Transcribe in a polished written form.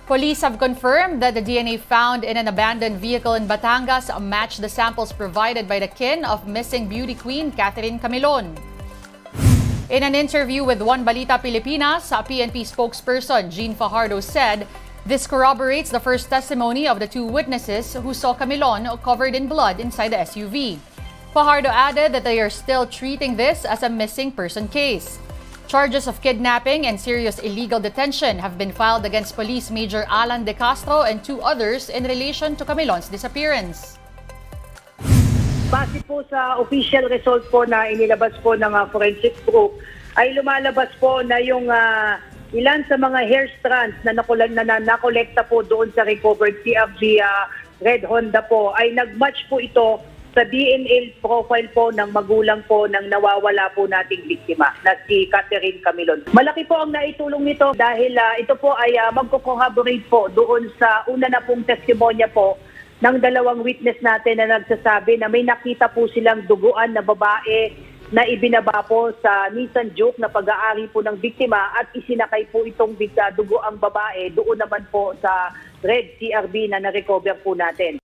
Police have confirmed that the DNA found in an abandoned vehicle in Batangas matched the samples provided by the kin of missing beauty queen Catherine Camilon. In an interview with One Balita Pilipinas, PNP spokesperson Jean Fajardo said this corroborates the first testimony of the two witnesses who saw Camilon covered in blood inside the SUV. Fajardo added that they are still treating this as a missing person case. Charges of kidnapping and serious illegal detention have been filed against Police Major Alan De Castro and two others in relation to Camilon's disappearance. Base po sa official result po na inilabas po ng forensic group, ay lumalabas po na yung ilan sa mga hair strands na nakolekta po doon sa recovered CFG Red Honda po ay nagmatch po ito sa DNA profile po ng magulang po ng nawawala po nating biktima na si Catherine Camilon. Malaki po ang naitulong nito dahil ito po ay magko-corroborate po doon sa una na pong testimonya po ng dalawang witness natin na nagsasabi na may nakita po silang duguan na babae na ibinaba po sa Nissan Juke na pag-aari po ng biktima at isinakay po itong duguang babae doon naman po sa red CRV na na-recover po natin.